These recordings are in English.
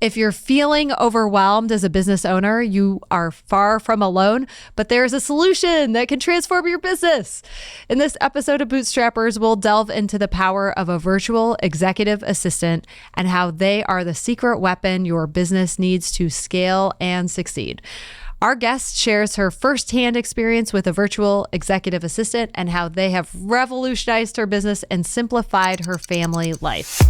If you're feeling overwhelmed as a business owner, you are far from alone, but there's a solution that can transform your business. In this episode of Bootstrappers, we'll delve into the power of a virtual executive assistant and how they are the secret weapon your business needs to scale and succeed. Our guest shares her firsthand experience with a virtual executive assistant and how they have revolutionized her business and simplified her family life.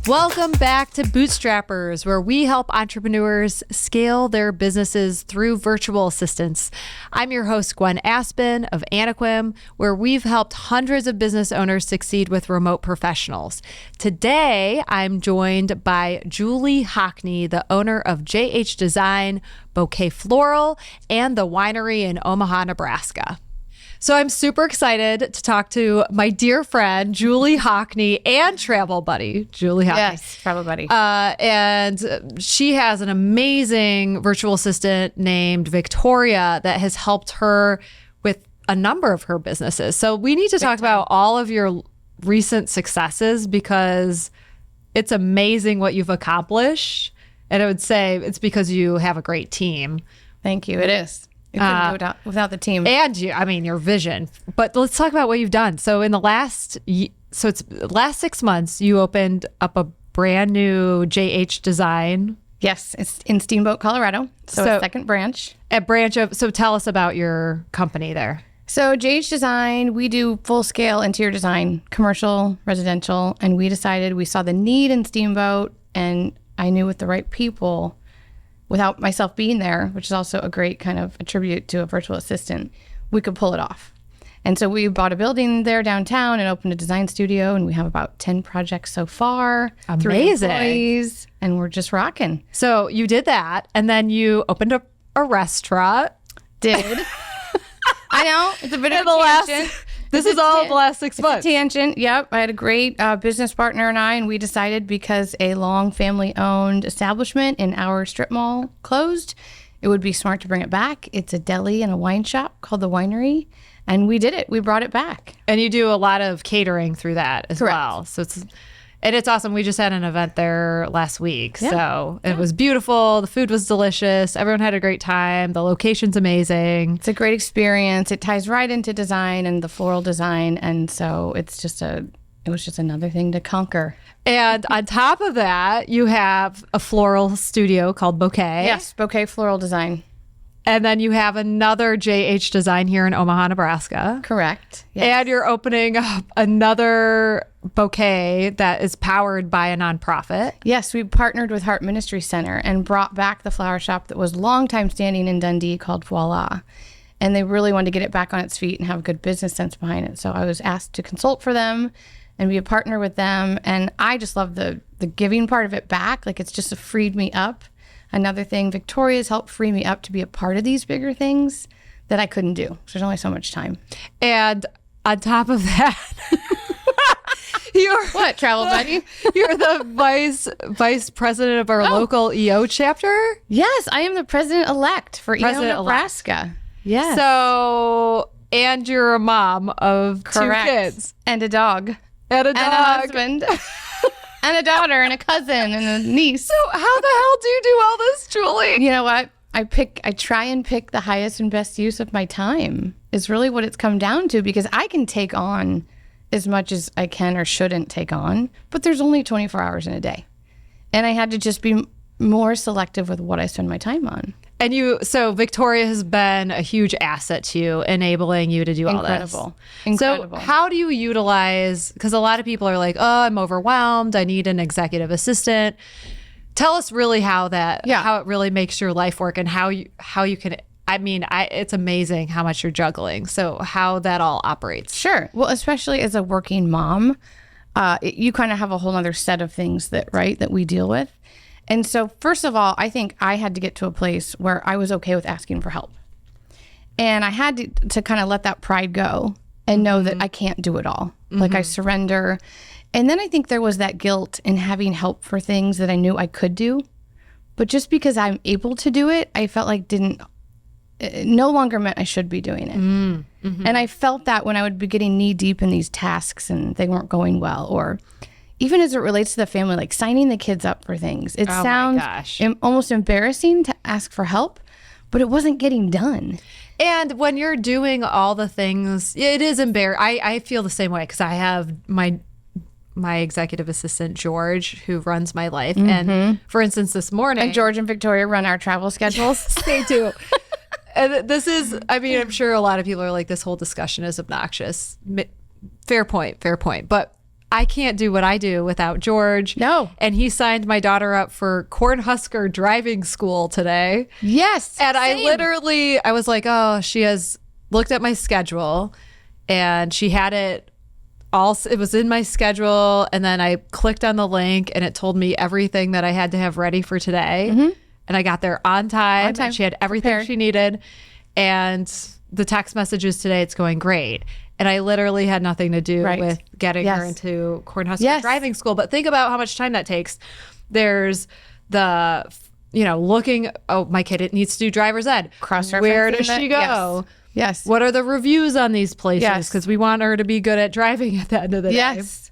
Welcome back to Bootstrappers, where we help entrepreneurs scale their businesses through virtual assistants. I'm your host, Gwenn Aspen of Anaquim, where we've helped hundreds of business owners succeed with remote professionals. Today, I'm joined by Julie Hockney, the owner of JH Design, Bouquet Floral, and the winery in Omaha, Nebraska. So I'm super excited to talk to my dear friend, Julie Hockney, and travel buddy, Julie Hockney. Yes, travel buddy. And she has an amazing virtual assistant named Victoria that has helped her with a number of her businesses. So we need to talk about all of your recent successes because it's amazing what you've accomplished. And I would say it's because you have a great team. Thank you. It is. You couldn't do it without the team. And your vision. But let's talk about what you've done. So in the last 6 months, you opened up a brand new JH Design. Yes, it's in Steamboat, Colorado. So a second branch. So tell us about your company there. So JH Design, we do full scale interior design, commercial, residential, and we decided we saw the need in Steamboat, and I knew with the right people, without myself being there, which is also a great kind of a tribute to a virtual assistant, we could pull it off. And so we bought a building there downtown and opened a design studio, and we have about 10 projects so far. Amazing. 3 employees, and we're just rocking. So you did that, and then you opened up a restaurant. Did. I know, it's a bit of a tangent. This is all the last 6 months. It's a tangent. Yep. I had a great business partner and we decided because a long family-owned establishment in our strip mall closed, it would be smart to bring it back. It's a deli and a wine shop called The Winery, and we did it. We brought it back. And you do a lot of catering through that as Correct. well. So it's awesome. We just had an event there last week. Yeah. So it was beautiful. The food was delicious. Everyone had a great time. The location's amazing. It's a great experience. It ties right into design and the floral design. And so it was just another thing to conquer. And on top of that, you have a floral studio called Bouquet. Yes, Bouquet Floral Design. And then you have another JH Design here in Omaha, Nebraska. Correct. Yes. And you're opening up another Bouquet that is powered by a nonprofit. Yes, we partnered with Heart Ministry Center and brought back the flower shop that was long time standing in Dundee called Voila. And they really wanted to get it back on its feet and have a good business sense behind it. So I was asked to consult for them and be a partner with them. And I just love the giving part of it back. Like it's just freed me up. Another thing, Victoria's helped free me up to be a part of these bigger things that I couldn't do. So there's only so much time. And on top of that, you're what, travel buddy? You're the vice president of our local EO chapter. Yes, I am the president-elect for EO Nebraska. Yes. So, and you're a mom of Correct. 2 kids. And a dog. And a husband. And a daughter and a cousin and a niece. So how the hell do you do all this, Julie? You know what? I try and pick the highest and best use of my time is really what it's come down to, because I can take on as much as I can or shouldn't take on, but there's only 24 hours in a day. And I had to just be more selective with what I spend my time on. And so Victoria has been a huge asset to you, enabling you to do all this. Incredible. So how do you utilize, because a lot of people are like, oh, I'm overwhelmed, I need an executive assistant. Tell us really how it really makes your life work and how you can, it's amazing how much you're juggling. So how that all operates. Sure. Well, especially as a working mom, you kind of have a whole other set of things that we deal with. And so first of all, I think I had to get to a place where I was okay with asking for help. And I had to kind of let that pride go and know that I can't do it all. Mm-hmm. Like I surrender. And then I think there was that guilt in having help for things that I knew I could do. But just because I'm able to do it, I felt like it no longer meant I should be doing it. And I felt that when I would be getting knee deep in these tasks and they weren't going well, or even as it relates to the family, like signing the kids up for things. It sounds almost embarrassing to ask for help, but it wasn't getting done. And when you're doing all the things, it is embarrassing. I feel the same way because I have my executive assistant, George, who runs my life. And for instance, this morning. And George and Victoria run our travel schedules. They do. And this is, I mean, I'm sure a lot of people are like, this whole discussion is obnoxious. Fair point. But I can't do what I do without George. No. And he signed my daughter up for Cornhusker driving school today. Yes. And I was like, oh, she has looked at my schedule and she had it was in my schedule. And then I clicked on the link and it told me everything that I had to have ready for today. And I got there on time. And she had everything she needed. And the text messages today, it's going great. And I literally had nothing to do with getting her into Cornhusker driving school. But think about how much time that takes. There's the, looking, my kid needs to do driver's ed. Cross-referencing. Where does she go? Yes. What are the reviews on these places? Because we want her to be good at driving at the end of the day. Yes.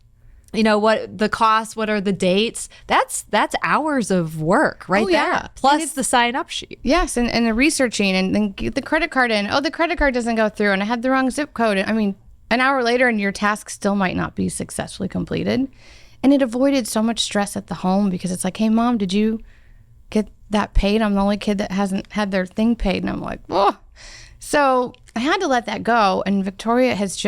What the costs, what are the dates? That's hours of work there. Plus the sign up sheet. Yes. And the researching and then get the credit card in. Oh, the credit card doesn't go through and I had the wrong zip code. I mean, an hour later and your task still might not be successfully completed. And it avoided so much stress at the home because it's like, hey, Mom, did you get that paid? I'm the only kid that hasn't had their thing paid. And I'm like, oh. So I had to let that go. And Victoria has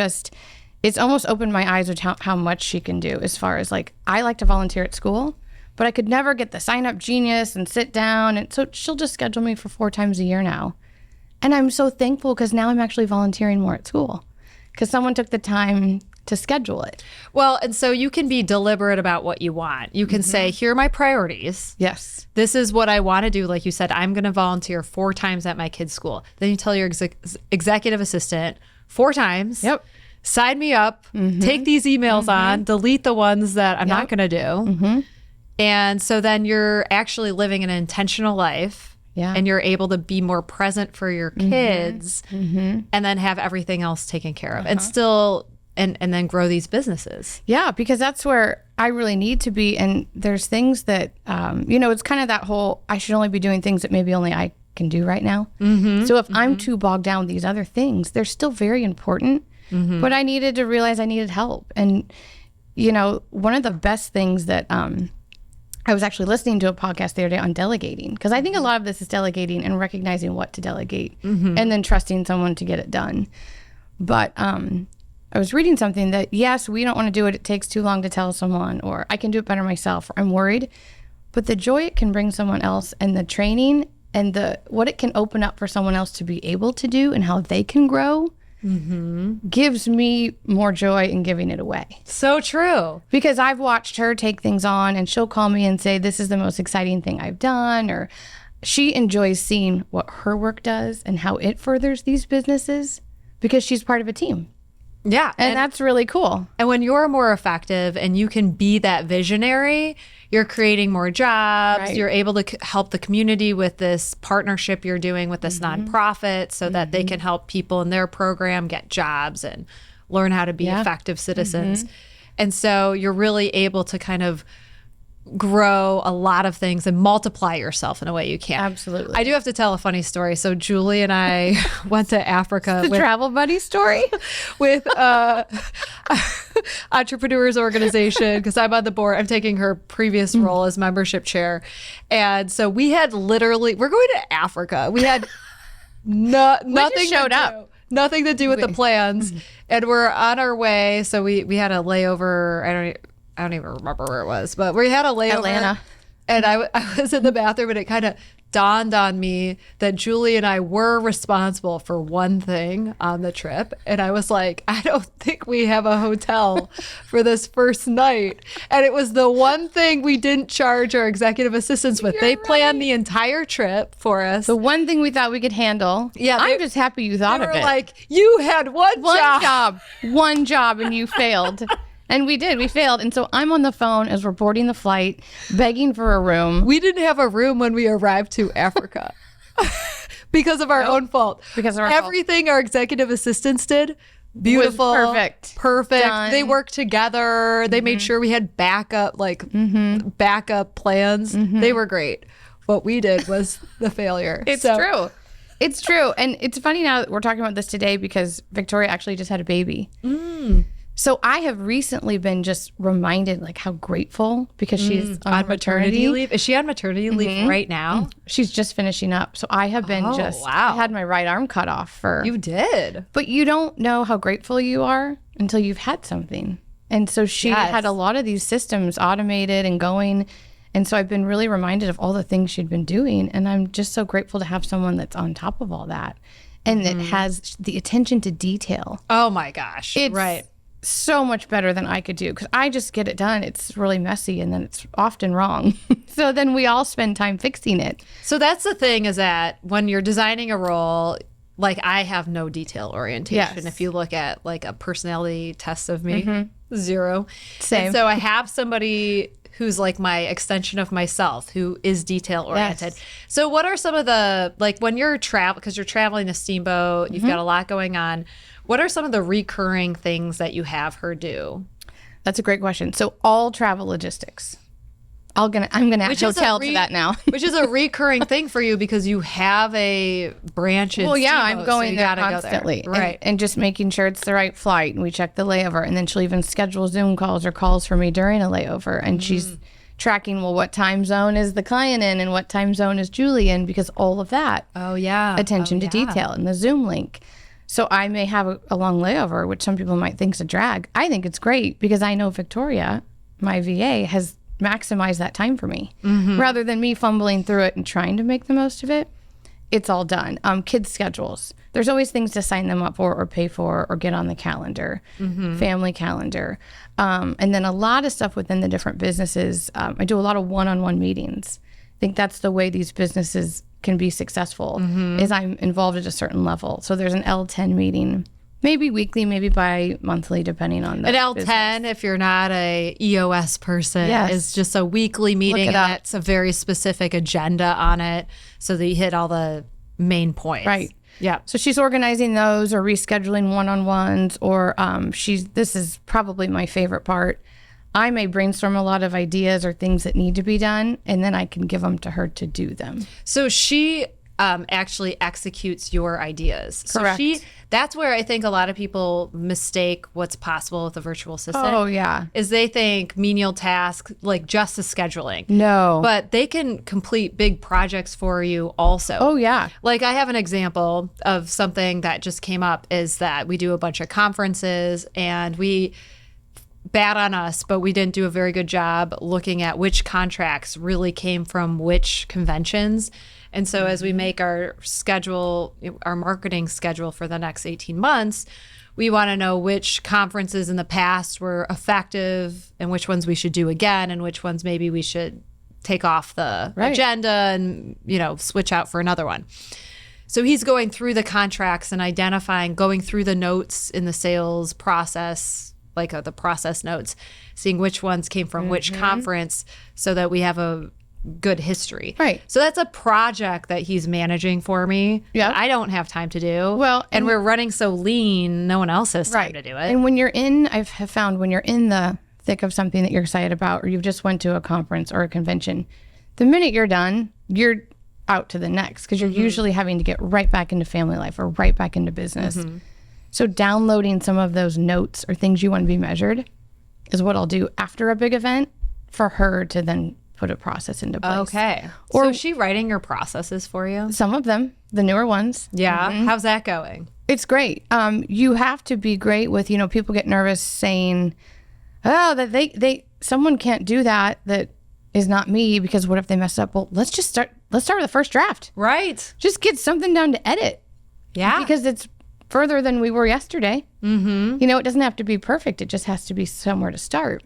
it's almost opened my eyes with how much she can do as far as like, I like to volunteer at school, but I could never get the sign up genius and sit down. And so she'll just schedule me for 4 times a year now. And I'm so thankful because now I'm actually volunteering more at school because someone took the time to schedule it. Well, and so you can be deliberate about what you want. You can say, here are my priorities. Yes. This is what I want to do. Like you said, I'm going to volunteer 4 times at my kid's school. Then you tell your executive assistant 4 times. Yep. Sign me up, take these emails on, delete the ones that I'm not going to do. And so then you're actually living an intentional life and you're able to be more present for your kids and then have everything else taken care of and still and then grow these businesses. Yeah, because that's where I really need to be. And there's things that, it's kind of that whole, I should only be doing things that maybe only I can do right now. So if I'm too bogged down with these other things, they're still very important. But I needed to realize I needed help. And, one of the best things that I was actually listening to a podcast the other day on delegating, because I think a lot of this is delegating and recognizing what to delegate and then trusting someone to get it done. But I was reading something that, yes, we don't want to do it. It takes too long to tell someone, or I can do it better myself, or I'm worried. But the joy it can bring someone else and the training and what it can open up for someone else to be able to do and how they can grow gives me more joy in giving it away. So true. Because I've watched her take things on and she'll call me and say, this is the most exciting thing I've done. Or she enjoys seeing what her work does and how it furthers these businesses because she's part of a team. Yeah. And that's really cool. And when you're more effective and you can be that visionary, you're creating more jobs. You're able to help the community with this partnership you're doing with this nonprofit so that they can help people in their program get jobs and learn how to be effective citizens. And so you're really able to kind of grow a lot of things and multiply yourself in a way you can't. Absolutely. I do have to tell a funny story. So Julie and I went to Africa. The travel buddy story? With Entrepreneurs Organization, because I'm on the board. I'm taking her previous role as membership chair. And so we had we're going to Africa. We had nothing showed up. Nothing to do with the plans. And we're on our way. So we had a layover. I don't even remember where it was, but we had a layover. Atlanta. And I was in the bathroom and it kind of dawned on me that Julie and I were responsible for one thing on the trip. And I was like, I don't think we have a hotel for this first night. And it was the one thing we didn't charge our executive assistants with. They planned the entire trip for us. The one thing we thought we could handle. Yeah. I'm just happy you thought of it. They were like, you had one job and you failed. And we did. We failed. And so I'm on the phone as we're boarding the flight, begging for a room. We didn't have a room when we arrived to Africa. because of our own fault. Because of our fault. Everything our executive assistants did, beautiful, perfect. Done. They worked together. They made sure we had backup plans. They were great. What we did was the failure. It's true. It's true. And it's funny now that we're talking about this today because Victoria actually just had a baby. So I have recently been just reminded like how grateful because she's on maternity leave. Is she on maternity leave right now? She's just finishing up. So I have been I had my right arm cut off for. You did. But you don't know how grateful you are until you've had something. And so she had a lot of these systems automated and going. And so I've been really reminded of all the things she'd been doing. And I'm just so grateful to have someone that's on top of all that and that has the attention to detail. Oh my gosh. It's right. So much better than I could do because I just get it done. It's really messy and then it's often wrong. So then we all spend time fixing it. So that's the thing is that when you're designing a role, like I have no detail orientation. Yes. If you look at like a personality test of me, 0. Same. And so I have somebody who's like my extension of myself who is detail oriented. Yes. So what are some of the, like when you're because you're traveling a steamboat, you've got a lot going on. What are some of the recurring things that you have her do? That's a great question. So all travel logistics. I'm gonna add hotel to that now. Which is a recurring thing for you because you have a branch in Well, yeah, steamboat, I'm going so you there gotta constantly. Go there. Right. And just making sure it's the right flight. And we check the layover. And then she'll even schedule Zoom calls or calls for me during a layover. And she's tracking, well, what time zone is the client in and what time zone is Julie in? Because all of that. Oh, yeah. Attention to detail and the Zoom link. So I may have a long layover, which some people might think is a drag. I think it's great because I know Victoria, my VA, has maximized that time for me. Rather than me fumbling through it and trying to make the most of it, it's all done. Kids' schedules. There's always things to sign them up for or pay for or get on the calendar, family calendar. And then a lot of stuff within the different businesses. I do a lot of one-on-one meetings. I think that's the way these businesses can be successful is I'm involved at a certain level. So there's an L10 meeting, maybe weekly, maybe bi-monthly, depending on the An L10, business. if you're not a EOS person, is just a weekly meeting and that's a very specific agenda on it so that you hit all the main points. Right. Yeah. So she's organizing those or rescheduling one-on-ones or this is probably my favorite part. I may brainstorm a lot of ideas or things that need to be done, and then I can give them to her to do them. So she actually executes your ideas. Correct. So that's where I think a lot of people mistake what's possible with a virtual assistant. Oh, yeah. Is they think menial tasks, like just the scheduling. No. But they can complete big projects for you also. Oh, yeah. Like I have an example of something that just came up is that we do a bunch of conferences and bad on us, but we didn't do a very good job looking at which contracts really came from which conventions. And so as we make our schedule, our marketing schedule for the next 18 months, we want to know which conferences in the past were effective and which ones we should do again and which ones maybe we should take off the agenda and, switch out for another one. So he's going through the contracts and going through the notes in the sales process, like the process notes, seeing which ones came from which conference so that we have a good history. Right. So that's a project that he's managing for me. Yeah. I don't have time to do. Well, and we're running so lean, no one else has time to do it. And I have found when you're in the thick of something that you're excited about, or you've just went to a conference or a convention, the minute you're done, you're out to the next because you're usually having to get right back into family life or right back into business. So downloading some of those notes or things you want to be measured is what I'll do after a big event for her to then put a process into place. Okay. So is she writing your processes for you? Some of them, the newer ones. Yeah. How's that going? It's great. You have to be great with, people get nervous saying, oh, that someone can't do that is not me because what if they mess up? Well, let's start with the first draft. Right. Just get something down to edit. Yeah. Because it's further than we were yesterday. It doesn't have to be perfect. It just has to be somewhere to start.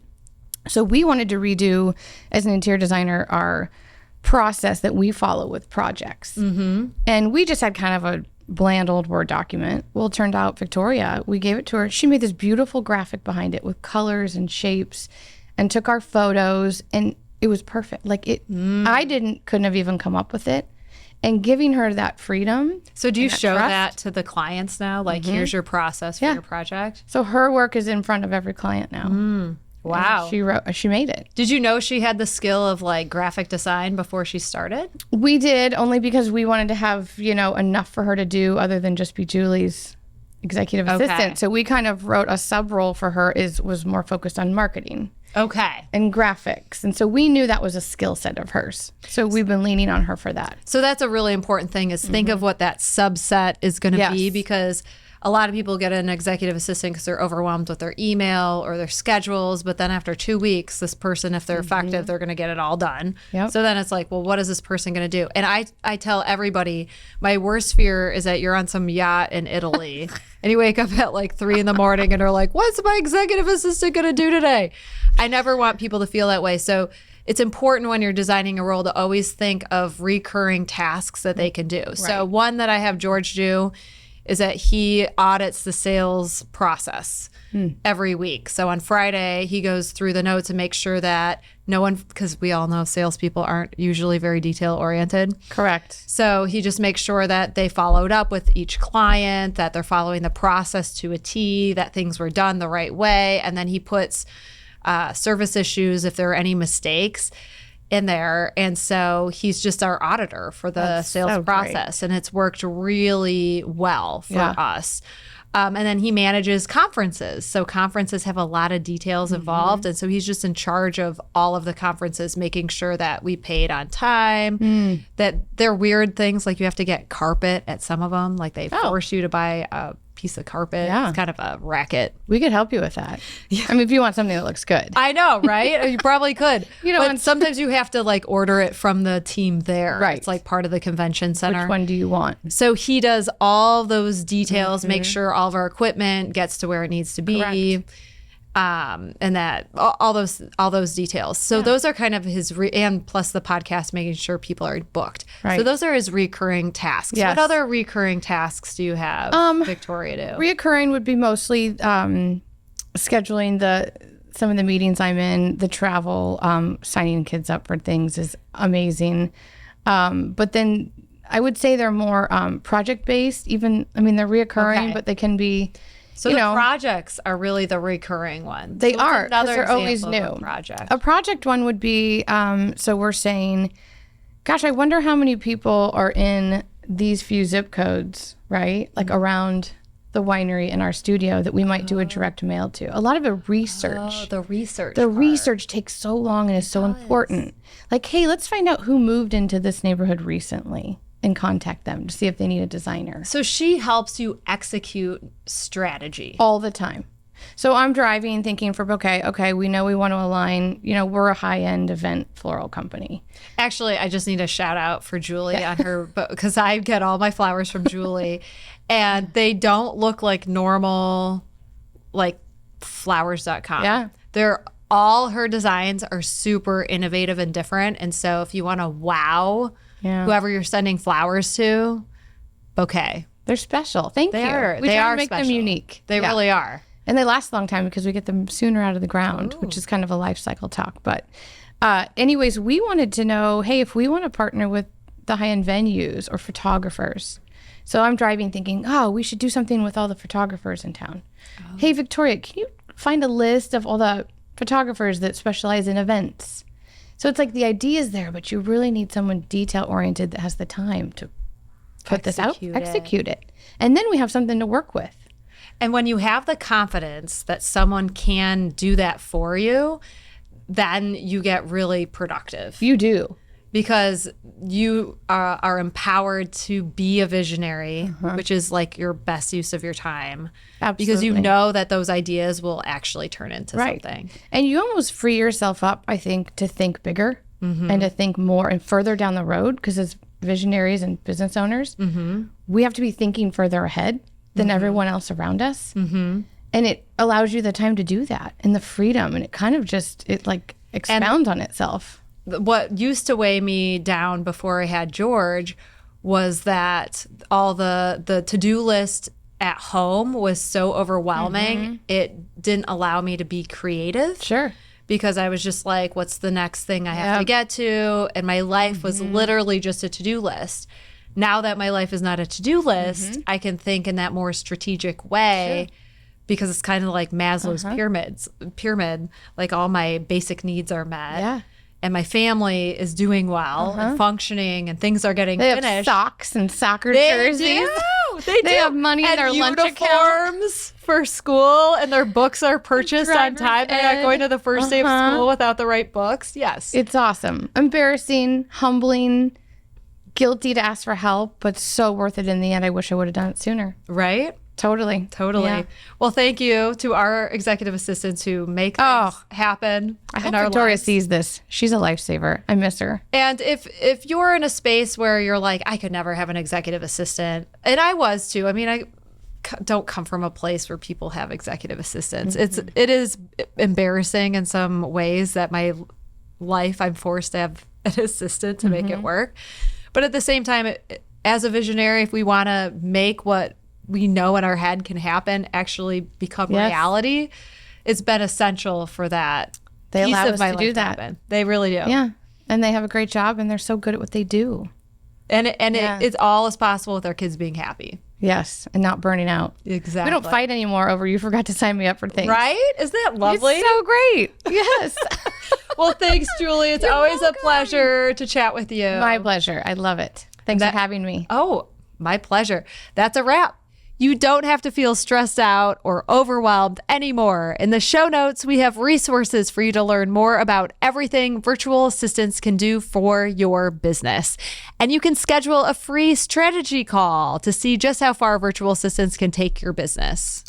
So we wanted to redo, as an interior designer, our process that we follow with projects. And we just had kind of a bland old Word document. Well, it turned out Victoria, we gave it to her. She made this beautiful graphic behind it with colors and shapes and took our photos, and it was perfect. Like I couldn't have even come up with it. and giving her that freedom. So do you that show trust. that to the clients now? Like, here's your process for your project? So her work is in front of every client now. Wow. And she made it. Did you know she had the skill of like graphic design before she started? We did, only because we wanted to have, enough for her to do other than just be Julie's executive assistant. So we kind of wrote a sub role for her was more focused on marketing. Okay. And graphics. And so we knew that was a skill set of hers. So we've been leaning on her for that. So that's a really important thing is think of what that subset is going to be, because a lot of people get an executive assistant because they're overwhelmed with their email or their schedules. But then after 2 weeks, this person, if they're effective, they're going to get it all done. Yep. So then it's like, well, what is this person going to do? And I tell everybody, my worst fear is that you're on some yacht in Italy and you wake up at like 3 a.m. and are like, what's my executive assistant going to do today? I never want people to feel that way. So it's important when you're designing a role to always think of recurring tasks that they can do. Right. So one that I have George do is that he audits the sales process every week. So on Friday, he goes through the notes and makes sure that no one, because we all know salespeople aren't usually very detail oriented. Correct. So he just makes sure that they followed up with each client, that they're following the process to a T, that things were done the right way. And then he puts service issues, if there are any mistakes, in there. And so he's just our auditor for the sales process. And it's worked really well for us. And then he manages conferences. So conferences have a lot of details involved. And so he's just in charge of all of the conferences, making sure that we paid on time, that they're weird things. Like you have to get carpet at some of them. Like they force you to buy a piece of carpet. Yeah. It's kind of a racket. We could help you with that. I mean, if you want something that looks good. I know, right? You probably could. But and sometimes you have to like order it from the team there. Right. It's like part of the convention center. Which one do you want? So he does all those details, make sure all of our equipment gets to where it needs to be. Correct. And that all those details. So those are kind of his and plus the podcast, making sure people are booked. Right. So those are his recurring tasks. Yes. What other recurring tasks do you have, Victoria, do? Reoccurring would be mostly scheduling some of the meetings I'm in, the travel, signing kids up for things is amazing. But then I would say they're more project based. They're reoccurring, but they can be. So the projects are really the recurring ones. They so are, because another they're always example new. of a project. A project one would be, so we're saying, gosh, I wonder how many people are in these few zip codes, right? Like around the winery in our studio that we might do a direct mail to. A lot of the research. Oh, the research. The research takes so long and is so important. Like, hey, let's find out who moved into this neighborhood recently and contact them to see if they need a designer. So she helps you execute strategy. All the time. So I'm driving thinking okay, we know we want to align, we're a high-end event floral company. Actually, I just need a shout out for Julie on her, because I get all my flowers from Julie and they don't look like normal, like flowers.com. Yeah. All her designs are super innovative and different. And so if you want to wow whoever you're sending flowers to, bouquet. They're special. Thank you. We try to make them unique. They really are. And they last a long time because we get them sooner out of the ground, which is kind of a life cycle talk. But anyways, we wanted to know, hey, if we want to partner with the high-end venues or photographers. So I'm driving thinking, we should do something with all the photographers in town. Hey, Victoria, can you find a list of all the photographers that specialize in events? So it's like the idea is there, but you really need someone detail-oriented that has the time to put this out, execute it. And then we have something to work with. And when you have the confidence that someone can do that for you, then you get really productive. You do. Because you are empowered to be a visionary, which is like your best use of your time. Absolutely. Because you know that those ideas will actually turn into something. And you almost free yourself up, I think, to think bigger and to think more and further down the road. Because as visionaries and business owners, we have to be thinking further ahead than everyone else around us. And it allows you the time to do that and the freedom. And it kind of just, expounds on itself. What used to weigh me down before I had George was that all the to-do list at home was so overwhelming. It didn't allow me to be creative. Sure. Because I was just like, what's the next thing I have to get to? And my life was literally just a to-do list. now that my life is not a to-do list, I can think in that more strategic way because it's kind of like Maslow's pyramid. Like all my basic needs are met. Yeah. And my family is doing well and functioning and things are getting They finished. have socks and soccer They jerseys. do. They do. have money in and their lunch account. uniforms for school, and their books are purchased on Driver's time. They're not ed. going to the first day of school without the right books. Yes. It's awesome. Embarrassing, humbling, guilty to ask for help, but so worth it in the end. I wish I would have done it sooner. Right? Totally. Totally. Yeah. Well, thank you to our executive assistants who make things happen I hope in our Victoria lives. sees this. She's a lifesaver. I miss her. And if you're in a space where you're like, I could never have an executive assistant, and I was too. I mean, I don't come from a place where people have executive assistants. It is embarrassing in some ways that my life I'm forced to have an assistant to make it work. But at the same time, as a visionary, if we want to make what we know in our head can happen actually become reality, it's been essential for that. They piece allow of us my to life do that. happen. They really do. Yeah. And they have a great job and they're so good at what they do. And it's all is possible with our kids being happy. Yes. And not burning out. Exactly. We don't fight anymore over you forgot to sign me up for things. Right? Isn't that lovely? It's so great. Yes. Well, thanks, Julie. It's always a pleasure to chat with you. My pleasure. I love it. Thanks for having me. Oh, my pleasure. That's a wrap. You don't have to feel stressed out or overwhelmed anymore. In the show notes, we have resources for you to learn more about everything virtual assistants can do for your business. And you can schedule a free strategy call to see just how far virtual assistants can take your business.